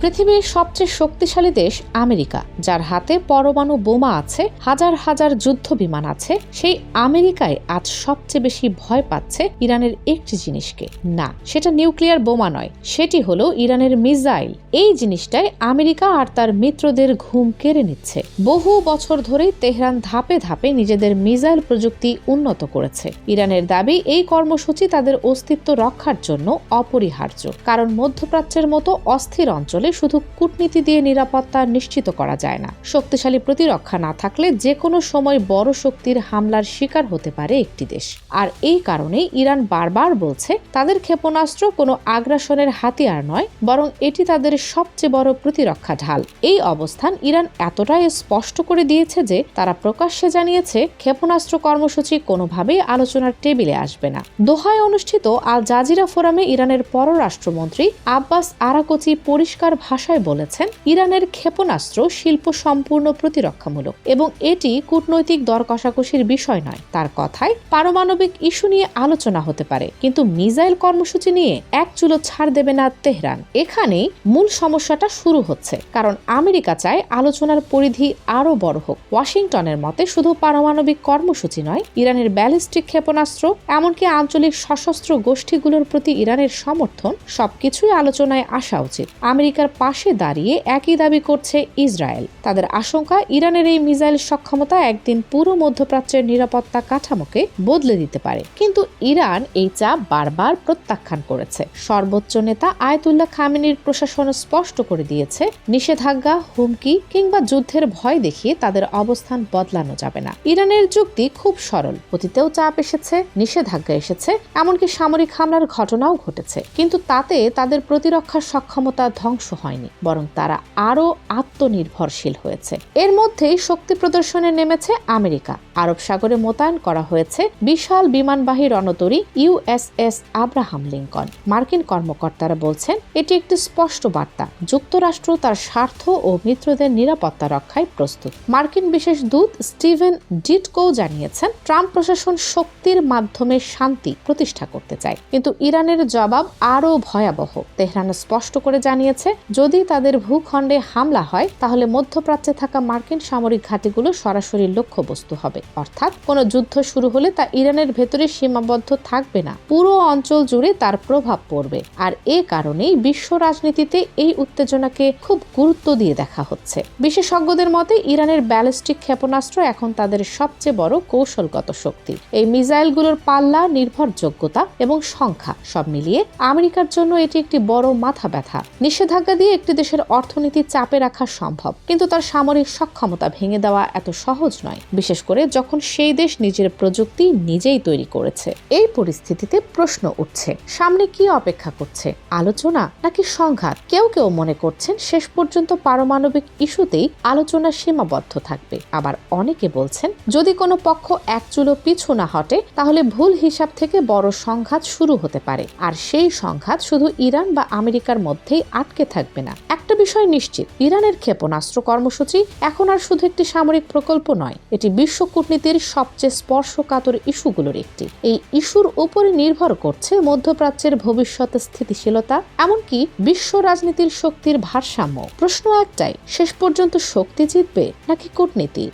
পৃথিবীর সবচেয়ে শক্তিশালী দেশ আমেরিকা, যার হাতে পরমাণু বোমা আছে, হাজার হাজার যুদ্ধ বিমান আছে, সেই আমেরিকায় আজ সবচেয়ে বেশি ভয় পাচ্ছে ইরানের একটি জিনিসকে। না, সেটা নিউক্লিয়ার বোমা নয়, সেটি হলো ইরানের মিসাইল। এই জিনিসটাই আমেরিকা আর তার মিত্রদের ঘুম কেড়ে নিচ্ছে। বহু বছর ধরেই তেহরান ধাপে ধাপে নিজেদের মিসাইল প্রযুক্তি উন্নত করেছে। ইরানের দাবি এই কর্মসূচি তাদের অস্তিত্ব রক্ষার জন্য অপরিহার্য, কারণ মধ্যপ্রাচ্যের মতো অস্থির অঞ্চলে শুধু কূটনীতি দিয়ে নিরাপত্তা নিশ্চিত করা যায় না। শক্তিশালী প্রতিরক্ষা না থাকলে যে কোনো সময় বড় শক্তির হামলার শিকার হতে পারে একটি দেশ। আর এই কারণেই ইরান বারবার বলছে তাদের ক্ষেপণাস্ত্র কোনো আগ্রাসনের হাতিয়ার নয়, বরং এটি তাদের সবচেয়ে বড় প্রতিরক্ষা ঢাল। এই অবস্থান ইরান এতটাই স্পষ্ট করে দিয়েছে যে তারা প্রকাশ্যে জানিয়েছে ক্ষেপণাস্ত্র কর্মসূচি কোনোভাবেই আলোচনার টেবিলে আসবে না। দোহায় অনুষ্ঠিত আল জাজিরা ফোরামে ইরানের পররাষ্ট্রমন্ত্রী আব্বাস আরাকচি পরিষ্কার ভাষায় বলেছেন, ইরানের ক্ষেপণাস্ত্র শিল্প সম্পূর্ণ প্রতিরক্ষামূলক এবং এটি কূটনৈতিক দর কষাকষির বিষয় নয়। তার কথায় পারমাণবিক ইস্যু নিয়ে আলোচনা হতে পারে, কিন্তু মিসাইল কর্মসূচি নিয়ে এক চুলো ছাড় দেবে না তেহরান। এখানেই মূল সমস্যাটা শুরু হচ্ছে, কারণ আমেরিকা চায় আলোচনার পরিধি আরও বড় হোক। ওয়াশিংটনের মতে শুধু পারমাণবিক কর্মসূচি নয়, ইরানের ব্যালিস্টিক ক্ষেপণাস্ত্র, এমনকি আঞ্চলিক সশস্ত্র গোষ্ঠীগুলোর প্রতি ইরানের সমর্থন, সবকিছুই আলোচনায় আসা উচিত। আমেরিকার পাশে দাঁড়িয়ে একই দাবি করছে ইসরায়েল। তাদের আশঙ্কা ইরানের এই মিসাইল সক্ষমতা একদিন পুরো মধ্যপ্রাচ্যের নিরাপত্তা কাঠামোকে বদলে দিতে পারে। কিন্তু ইরান এই চাপ বারবার প্রত্যাখ্যান করেছে। সর্বোচ্চ নেতা আয়াতুল্লাহ খামেনির প্রশাসন স্পষ্ট করে দিয়েছে, নিষেধাজ্ঞা, হুমকি কিংবা যুদ্ধের ভয় দেখিয়ে তাদের অবস্থান বদলানো যাবে না। ইরানের যুক্তি খুব সরল, অতীতেও চাপ এসেছে, নিষেধাজ্ঞা এসেছে, এমনকি সামরিক হামলার ঘটনাও ঘটেছে, কিন্তু তাতে তাদের প্রতিরক্ষার সক্ষমতা ধ্বংস হয়নি, বরং তারা আরও আত্মনির্ভরশীল হয়েছে। এর মধ্যেই শক্তি প্রদর্শনে নেমেছে আমেরিকা। আরব সাগরে মোতায়েন করা হয়েছে বিশাল বিমানবাহী রণতরী ইউএসএস আব্রাহাম লিঙ্কন। মার্কিন কর্মকর্তারা বলছেন এটি একটি স্পষ্ট বার্তা, যুক্তরাষ্ট্র তার স্বার্থ ও মিত্রদের নিরাপত্তা রক্ষায় প্রস্তুত। মার্কিন বিশেষ দূত স্টিভেন ডিটকো জানিয়েছেন, ট্রাম্প প্রশাসন শক্তির মাধ্যমে শান্তি প্রতিষ্ঠা করতে চায়, কিন্তু ইরানের জবাব আরও ভয়াবহ। তেহরান স্পষ্ট করে জানিয়েছে, যদি তাদের ভূখণ্ডে হামলা হয় তাহলে মধ্যপ্রাচ্যে থাকা মার্কিন সামরিক ঘাঁটিগুলো সরাসরি লক্ষ্যবস্তু হবে। অর্থাৎ কোনো যুদ্ধ শুরু হলে তা ইরানের ভেতরে সীমাবদ্ধ থাকবে না, পুরো অঞ্চল জুড়ে তার প্রভাব পড়বে। আর এ কারণেই বিশ্ব রাজনীতিতে এই উত্তেজনাকে খুব গুরুত্ব দিয়ে দেখা হচ্ছে। বিশেষজ্ঞদের মতে ইরানের ব্যালিস্টিক ক্ষেপণাস্ত্র এখন তাদের সবচেয়ে বড় কৌশলগত শক্তি। এই মিসাইলগুলোর পাল্লা, নির্ভরযোগ্যতা এবং সংখ্যা সব মিলিয়ে আমেরিকার জন্য এটি একটি বড় মাথা ব্যথা। নিষেধাজ্ঞা দিয়ে একটি দেশের অর্থনীতি চাপে রাখা সম্ভব, কিন্তু তার সামরিক সক্ষমতা ভেঙে দেওয়া এত সহজ নয়, বিশেষ করে যখন সেই দেশ নিজের প্রযুক্তি নিজেই তৈরি করেছে। এই পরিস্থিতিতে প্রশ্ন উঠছে, সামনে কি অপেক্ষা করছে, আলোচনা নাকি সংঘাত? কেউ কেউ মনে করছেন শেষ পর্যন্ত পারমাণবিক ইস্যুতেই আলোচনা সীমাবদ্ধ থাকবে। আবার অনেকে বলছেন যদি কোনো পক্ষ এক চুলো পিছু না হটে তাহলে ভুল হিসাব থেকে বড় সংঘাত শুরু হতে পারে। আর সেই সংঘাত শুধু ইরান বা আমেরিকার মধ্যেই আটকে থাকবে না। একটা বিষয় নিশ্চিত, ইরানের ক্ষেপণাস্ত্র কর্মসূচি এখন আর শুধু একটি সামরিক প্রকল্প নয়, এটি বিশ্ব কূটনীতির সবচেয়ে স্পর্শকাতর ইস্যুগুলোর একটি। এই ইস্যুর উপরে নির্ভর করছে মধ্যপ্রাচ্যের ভবিষ্যৎ স্থিতিশীলতা, এমনকি বিশ্ব রাজনীতির শক্তির ভারসাম্য। প্রশ্ন একটাই, শেষ পর্যন্ত শক্তি জিতবে নাকি কূটনীতি?